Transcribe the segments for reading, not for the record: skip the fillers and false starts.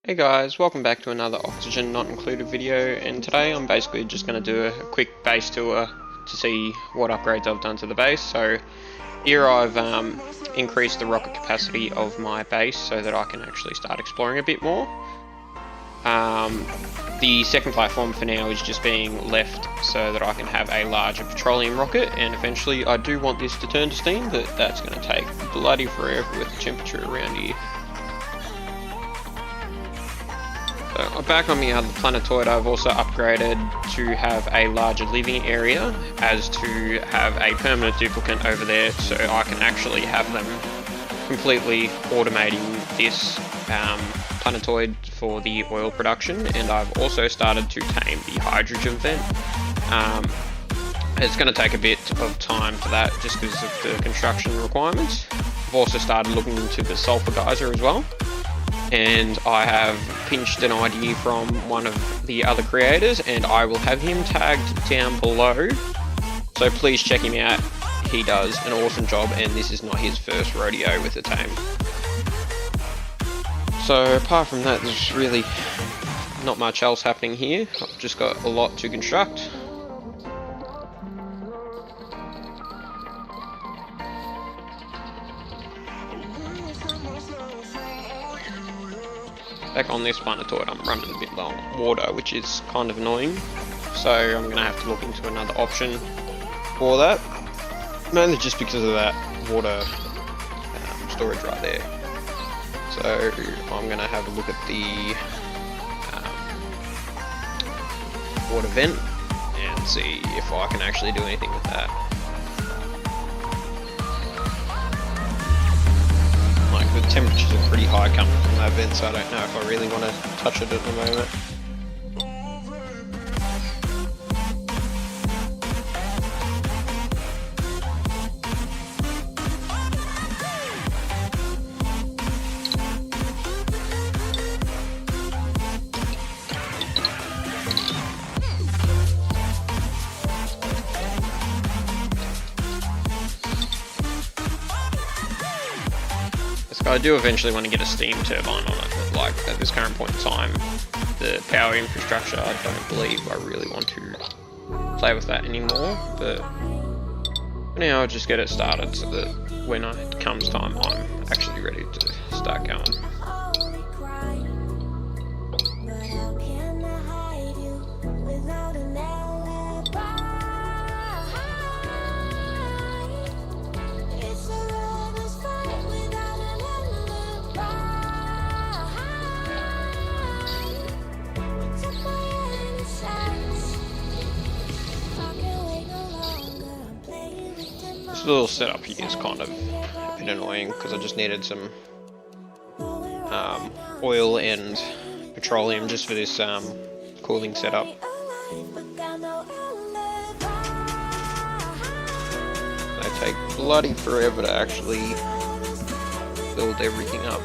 Hey guys, welcome back to another oxygen not included video, and today I'm basically just going to do a quick base tour to see what upgrades I've done to the base. So here I've increased the rocket capacity of my base so that I can actually start exploring a bit more. The second platform for now is just being left so that I can have a larger petroleum rocket, and eventually I do want this to turn to steam, but that's going to take bloody forever with the temperature around here. So back on the other planetoid, I've also upgraded to have a larger living area, as to have a permanent duplicate over there, so I can actually have them completely automating this planetoid for the oil production. And I've also started to tame the hydrogen vent. It's going to take a bit of time for that just because of the construction requirements. I've also started looking into the sulfur geyser as well. And I have pinched an idea from one of the other creators, and I will have him tagged down below, so please check him out. He does an awesome job, and this is not his first rodeo with the tame. So apart from that, there's really not much else happening here. I've just got a lot to construct. Back on this planetoid, I'm running a bit low on water, which is kind of annoying, so I'm going to have to look into another option for that, mainly just because of that water storage right there. So I'm going to have a look at the water vent and see if I can actually do anything with that. The temperatures are pretty high coming from that vent, so I don't know if I really want to touch it at the moment. I do eventually want to get a steam turbine on it, but like at this current point in time, the power infrastructure, I don't believe I really want to play with that anymore. But for now, I'll just get it started so that when it comes time, I'm actually ready to start going. This little setup here is kind of a bit annoying because I just needed some oil and petroleum just for this cooling setup. They take bloody forever to actually build everything up.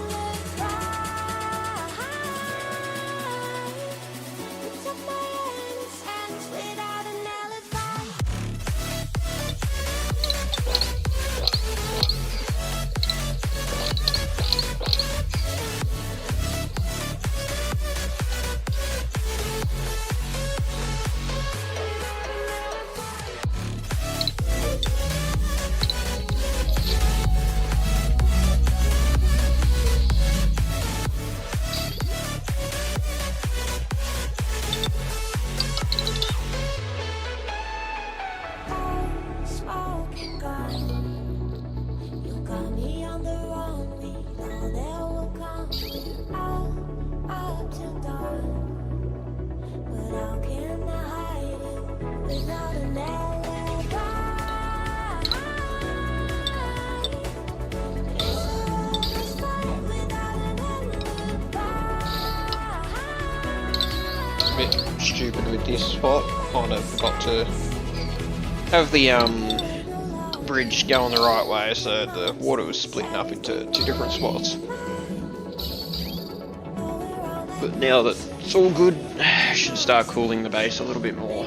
Bit stupid with this spot. Kind of forgot to have the bridge going the right way, so the water was splitting up into two different spots. But now that it's all good, I should start cooling the base a little bit more.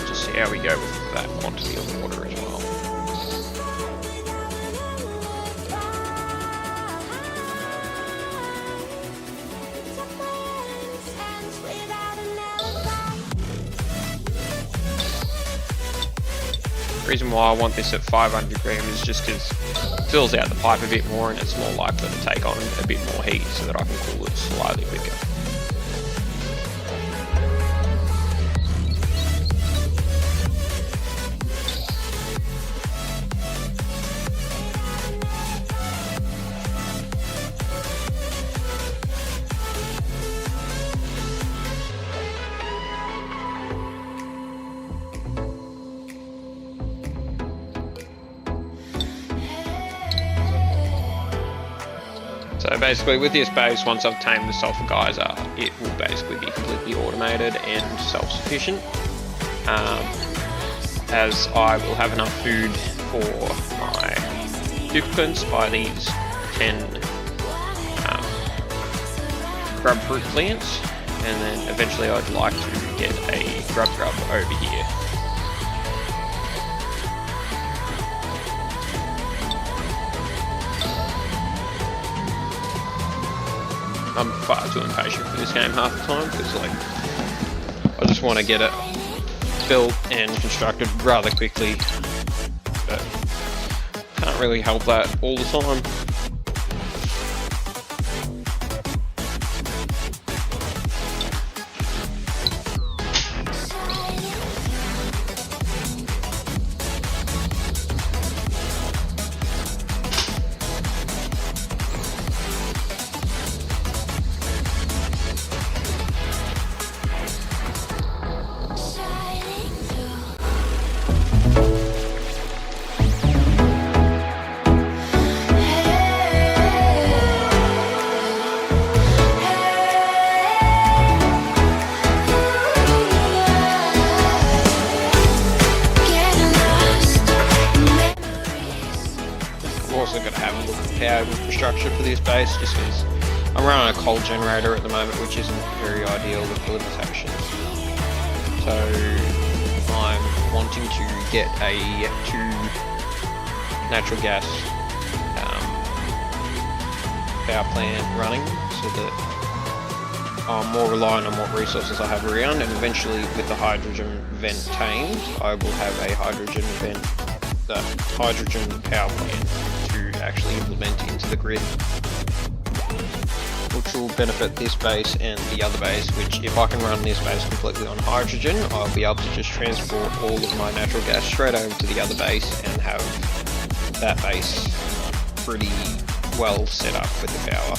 Just see how we go with that. that quantity of water as well. Reason why I want this at 500 grams is just because it fills out the pipe a bit more and it's more likely to take on a bit more heat so that I can cool it slightly quicker. So basically with this base, once I've tamed the sulfur geyser, it will basically be completely automated and self-sufficient, as I will have enough food for my duplicants by these 10 grub fruit plants, and then eventually I'd like to get a grub over here. I'm far too impatient for this game half the time, because like I just want to get it built and constructed rather quickly, but can't really help that all the time. Also got to have a look at power infrastructure for this base, just because I'm running a coal generator at the moment, which isn't very ideal with the limitations. So I'm wanting to get a 2 natural gas power plant running, so that I'm more reliant on what resources I have around, and eventually with the hydrogen vent tamed, I will have a hydrogen power plant to actually implement into the grid, which will benefit this base and the other base, which if I can run this base completely on hydrogen, I'll be able to just transport all of my natural gas straight over to the other base and have that base pretty well set up with the power.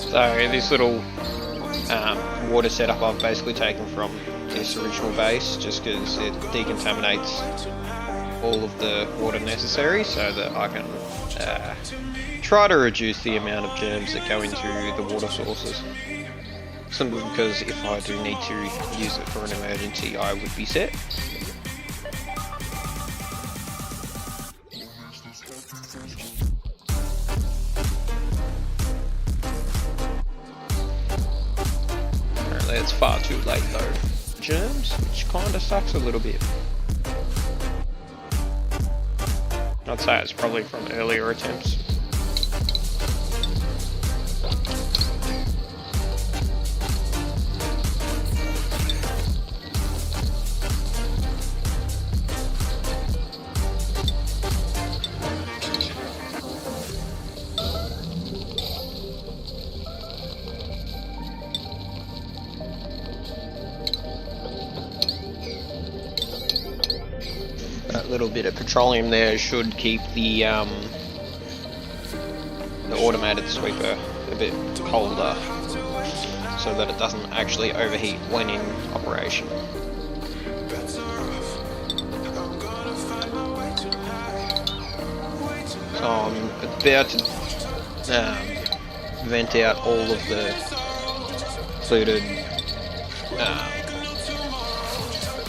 So this little water setup I've basically taken from this original base, just because it decontaminates all of the water necessary, so that I can try to reduce the amount of germs that go into the water sources. Simply because if I do need to use it for an emergency, I would be set. It's far too late though, germs, which kinda sucks a little bit. I'd say it's probably from earlier attempts. That little bit of petroleum there should keep the automated sweeper a bit colder, so that it doesn't actually overheat when in operation. So I'm about to vent out all of the polluted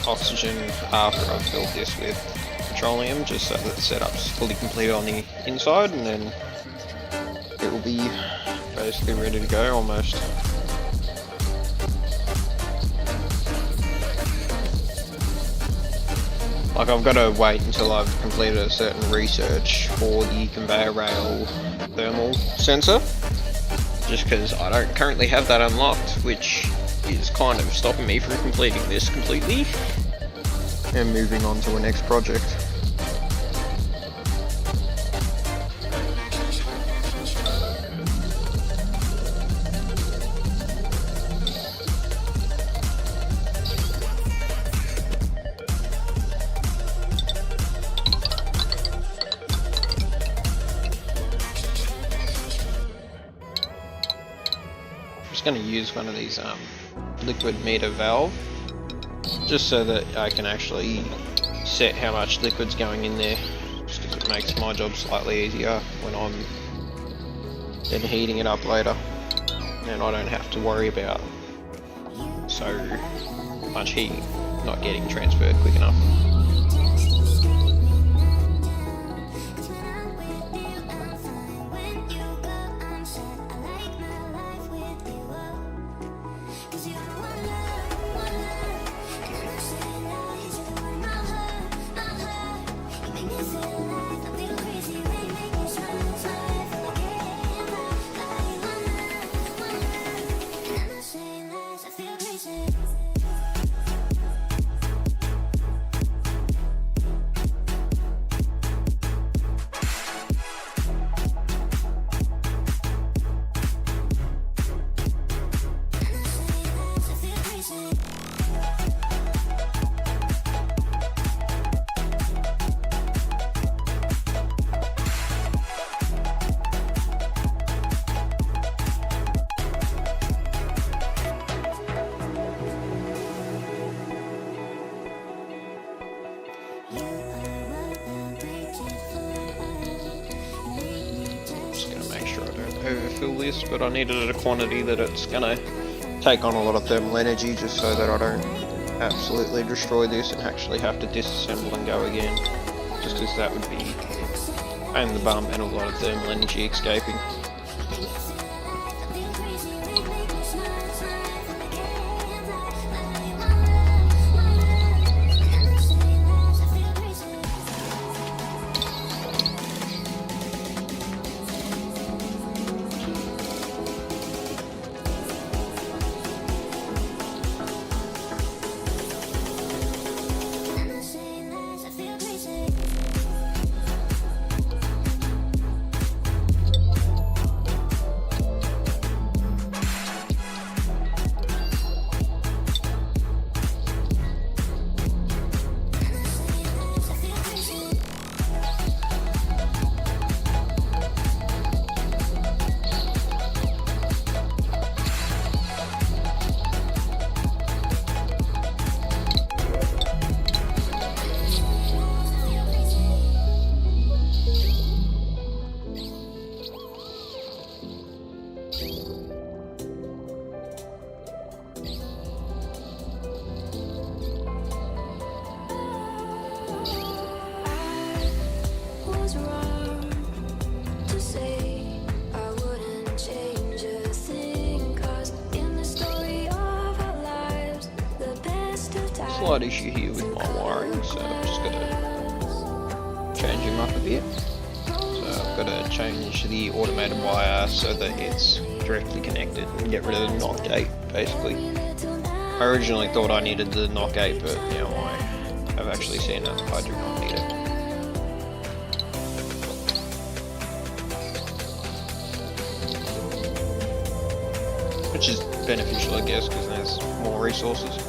oxygen after I've filled this with petroleum just so that the setup's fully complete on the inside, and then it will be basically ready to go almost. Like, I've got to wait until I've completed a certain research for the conveyor rail thermal sensor, just because I don't currently have that unlocked, which is kind of stopping me from completing this completely and moving on to a next project. I'm just going to use one of these liquid meter valve, just so that I can actually set how much liquid's going in there, just because it makes my job slightly easier when I'm then heating it up later, and I don't have to worry about so much heat not getting transferred quick enough. Overfill this, but I needed it a quantity that it's gonna take on a lot of thermal energy, just so that I don't absolutely destroy this and actually have to disassemble and go again, just because that would be a pain in the bum and a lot of thermal energy escaping. Slight issue here with my wiring, so I've just got to change him up a bit. So I've got to change the automated wire so that it's directly connected and get rid of the knock gate, basically. I originally thought I needed the knock gate, but now I have actually seen that I do not need it. Which is beneficial, I guess, because there's more resources.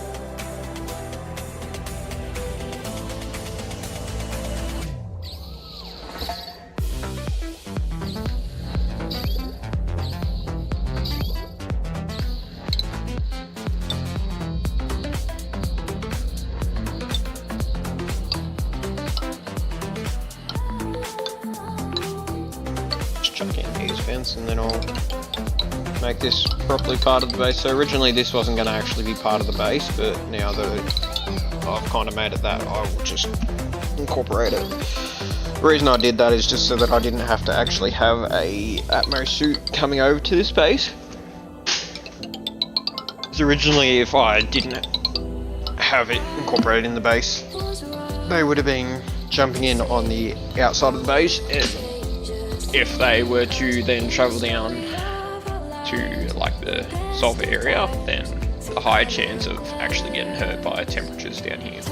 Chuck in these vents and then I'll make this properly part of the base. So originally this wasn't going to actually be part of the base, but now that I've kind of made it that, I will just incorporate it. The reason I did that is just so that I didn't have to actually have a Atmo suit coming over to this base. Because originally, if I didn't have it incorporated in the base, they would have been jumping in on the outside of the base, and if they were to then travel down to like the Sulfer area, then a higher chance of actually getting hurt by temperatures down here.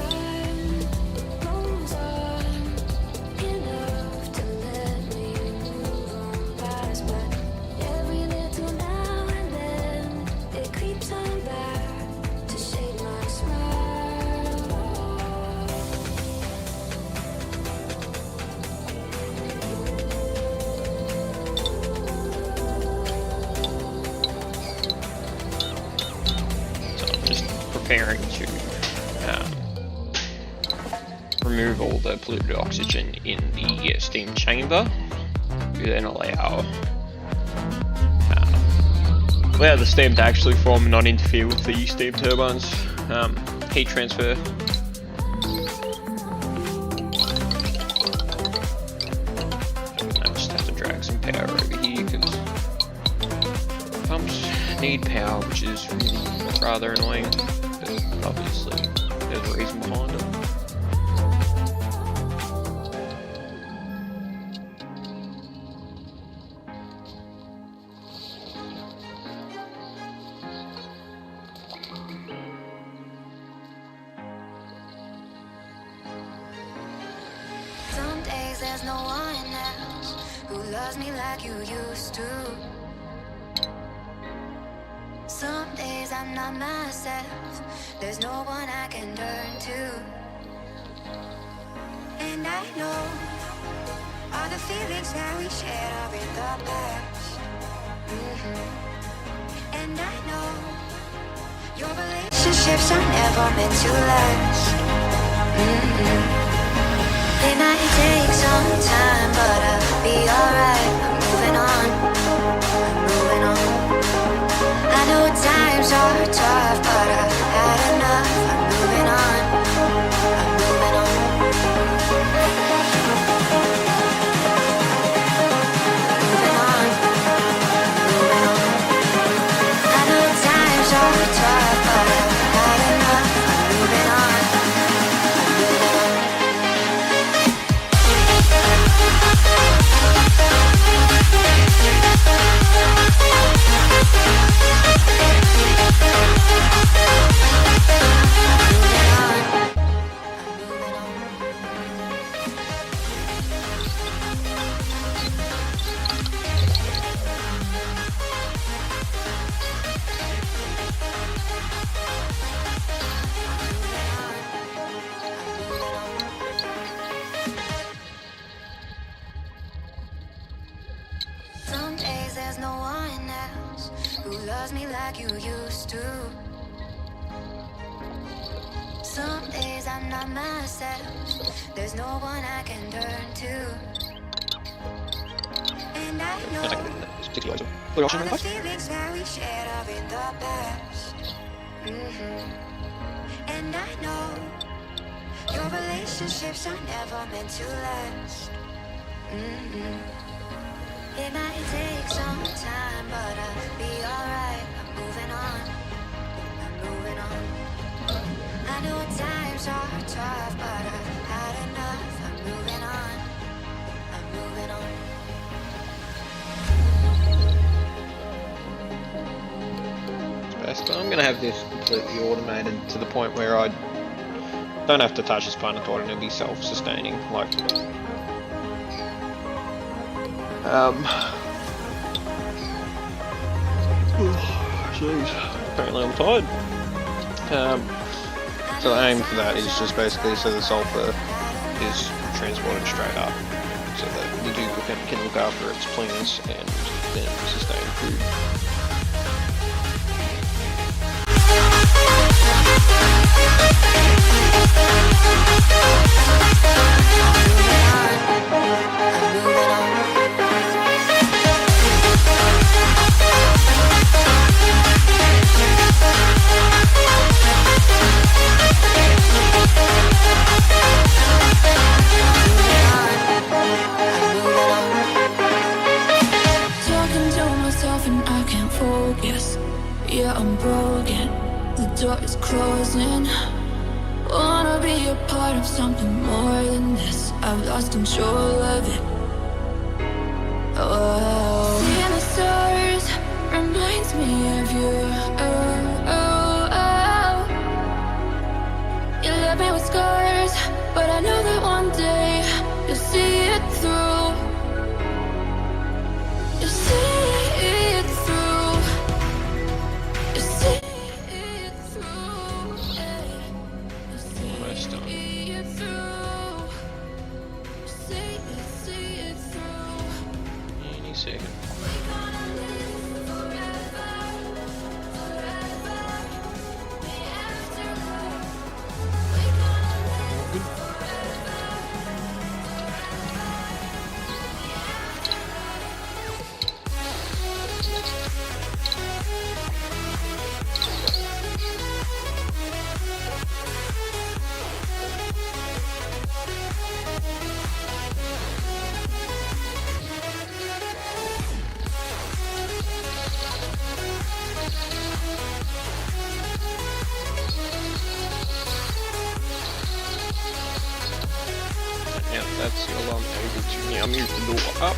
Preparing to remove all the polluted oxygen in the steam chamber, to then allow the steam to actually form and not interfere with the steam turbines heat transfer. I just have to drag some power over here because pumps need power, which is really rather annoying. Obviously, there's a reason behind it. Some days there's no one else who loves me like you used to. Some days I'm not myself, there's no one I can turn to. And I know all the feelings that we shared are in the past. And I know your relationships are never meant to last. It might take some time, but I'll be alright. I'm moving on, I'm moving on. I know times are tough, but I've had enough. I'm moving on, I'm moving on. Moving on, moving on. I know times are tough, but I've had enough. I'm moving on, I'm moving on. Some days there's no one else who loves me like you used to. Some days I'm not myself, there's no one I can turn to. And I know all the feelings that we shared are in the past. And I know your relationships are never meant to last. It might take some time, but I'll be alright. I'm moving on, I'm moving on. I know times are tough, but I've had enough. I'm moving on, I'm moving on. Best. I'm going to have this completely automated to the point where I don't have to touch this planetoid and it'll be self-sustaining. Like, jeez, apparently I'm tired. So the aim for that is just basically so the sulfur is transported straight up, so that the duplicate can look after its plants and then sustain food. focus. Yeah, I'm broken. The door is closing. Wanna be a part of something more than this. I've lost control of it. Oh, seeing the stars reminds me of you. Oh, oh, oh. You left me with scars, but I know that one day you'll see it through. You'll see it through. You'll see it through. You'll see Almost done. it through. See it through. Any second. We're gonna live forever, forever. The afterlife. We're gonna live forever, Now that's your alarm able to now move the door up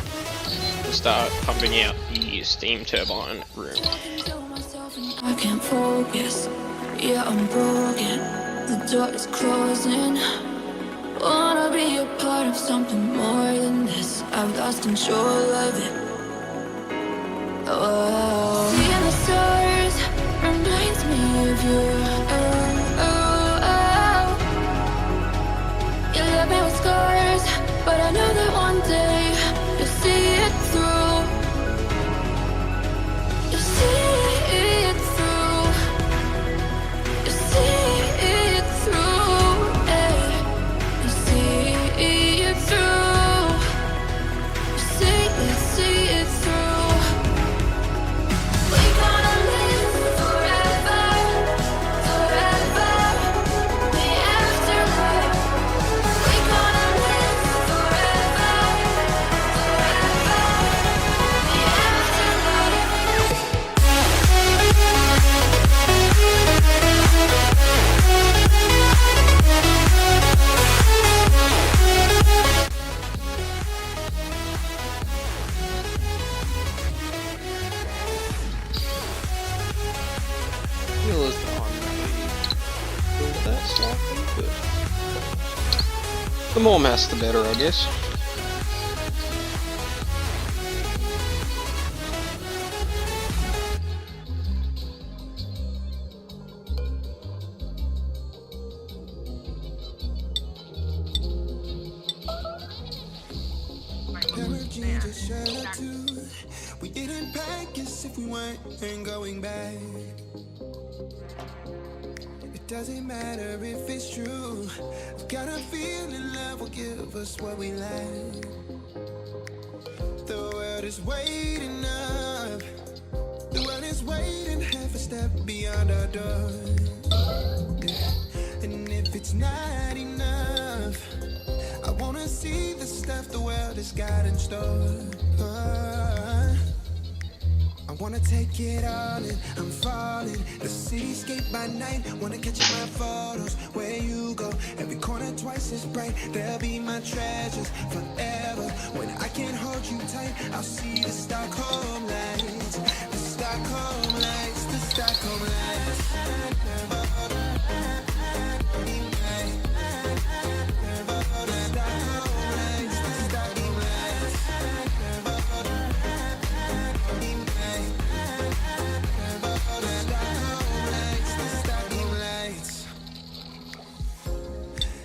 to start pumping out the steam turbine room. Tell myself and I can't focus. Yeah, I'm broken. The door is closing. Wanna be a part of something more than this. I've lost control of it. Oh, seeing the stars reminds me of you. Oh, oh, oh. You left me with scars, but I know that one day you'll see it through. You'll see it through. You'll see it through. Hey. You'll see it through. You'll see it through. We're gonna live forever, forever. The afterlife. We're gonna live forever, forever. The afterlife. Feel as though I'm build that slightly, but the more mass the better, I guess. Energy just shed a tooth. We didn't pack as if we weren't going back. It doesn't matter if it's true. I've got a feeling love will give us what we lack. The world is waiting up. The world is waiting half a step beyond our door. And if it's not enough, I wanna see the stuff the world has got in store. I wanna take it all in, I'm falling. The cityscape by night, wanna catch my photos. Where you go, every corner twice as bright. They'll be my treasures forever. When I can't hold you tight, I'll see the Stockholm lights. The Stockholm lights, the Stockholm lights.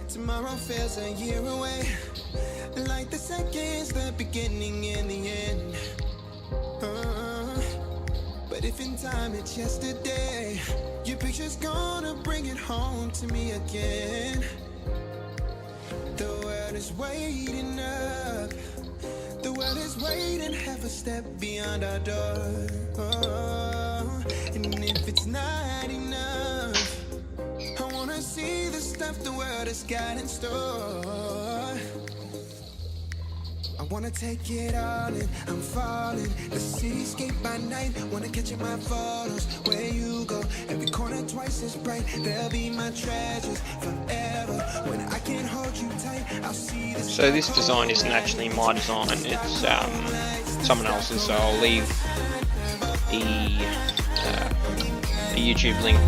Tomorrow feels a year away, like the seconds, the beginning and the end. But if in time it's yesterday, your picture's gonna bring it home to me again. The world is waiting up. The world is waiting half a step beyond our door. And if it's not enough, I wanna see the stuff the world has got in store. I Wanna take it all in, I'm falling. The cityscape by night, wanna catch in my photos. Where you go, every corner twice as bright. They'll be my treasures forever. When I can't hold you tight, I'll see this. So this design isn't actually my design, it's someone else's, so I'll leave the YouTube link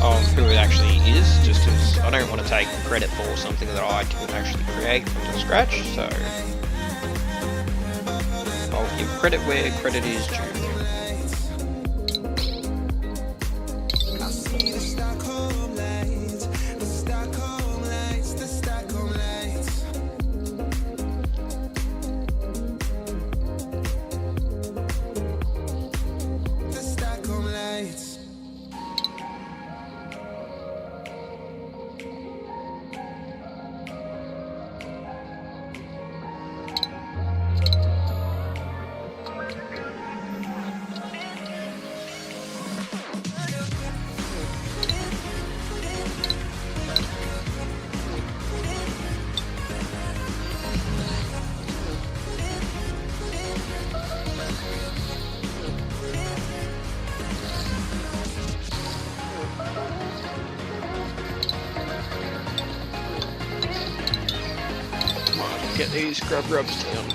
of who it actually is, just because I don't want to take credit for something that I didn't actually create from scratch, so I'll give credit where credit is due. I'll see the Stockholm lights, the Stockholm lights, the Stockholm lights. The Stockholm lights. Get these grub rubs down.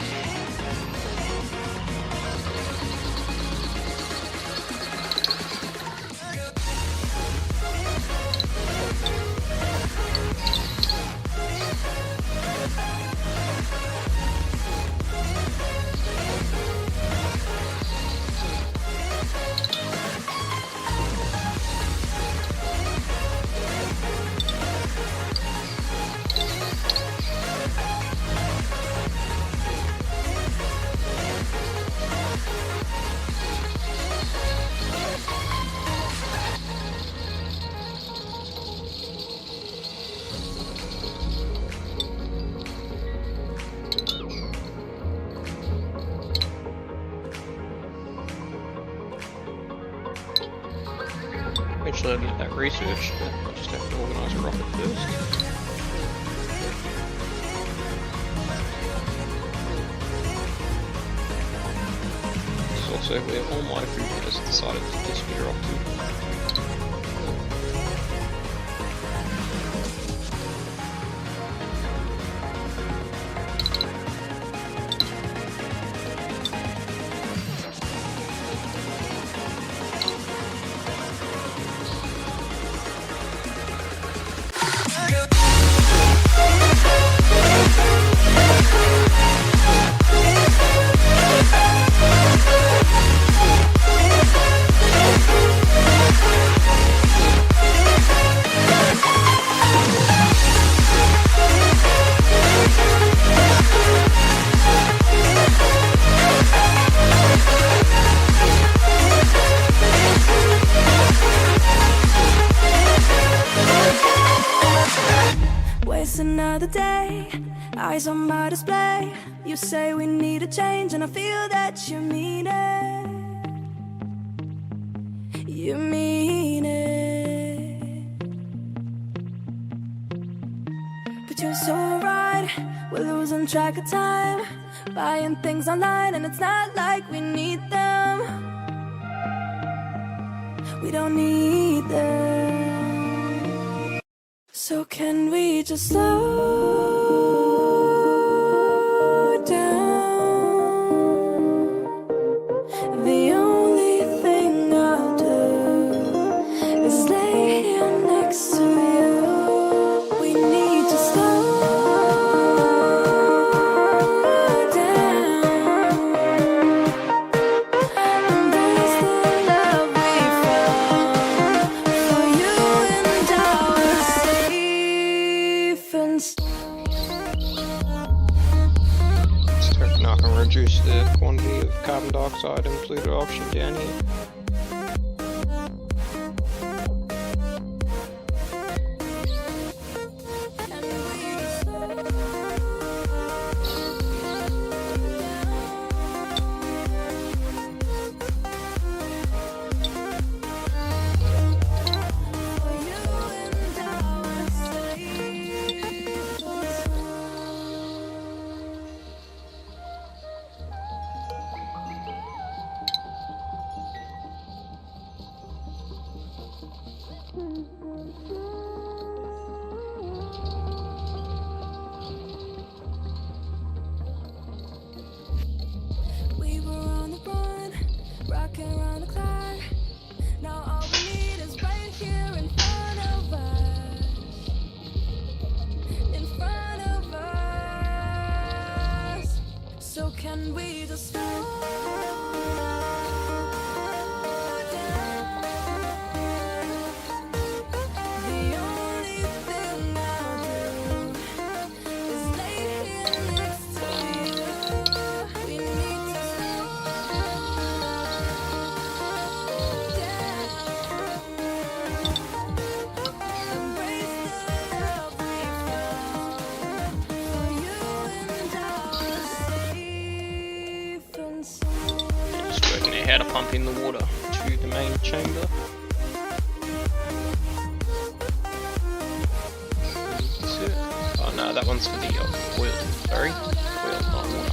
Eventually I'll get that researched, but I'll just have to organise a rocket first. This is also where all my food has decided to disappear off to. Waste another day, eyes on my display. You say we need a change, and I feel that you mean it. You mean it. But you're so right, we're losing track of time, buying things online, and it's not like we need them. We don't need them. So can we just slow down? The only thing I'll do is lay here next to you. We need to slow down. Embrace the love we found for you and our safe and I can reduce the quantity of carbon dioxide and polluted oxygen down here. around the clock. Now all we need is right here in front of us. In front of us. So can we just slow down? The only thing I'll do is lay here next to you. We need to slow down. Embrace the love we found. For you and I are safe and sound. Just working out how to pump in the water to the main chamber. That's it. Oh no, that one's for the oil. Sorry, oil, not water.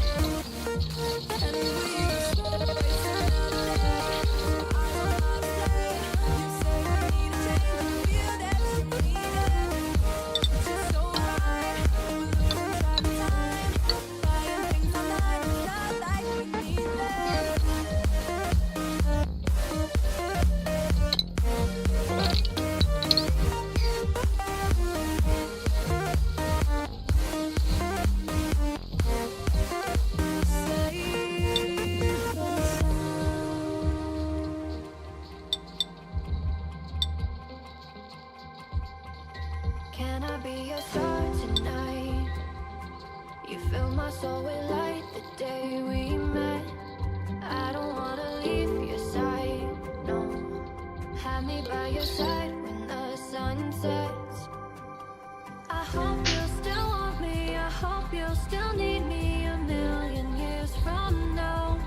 Can I be your star tonight? You fill my soul with light the day we met. I don't wanna leave your side, no. Have me by your side when the sun sets. I hope you'll still want me. I hope you'll still need me a million years from now.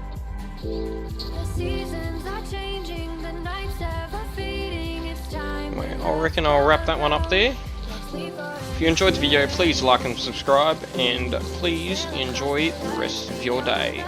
The seasons are changing, the nights ever fading. It's time. Wait, I reckon I'll wrap that one up there. If you enjoyed the video, please like and subscribe, and please enjoy the rest of your day.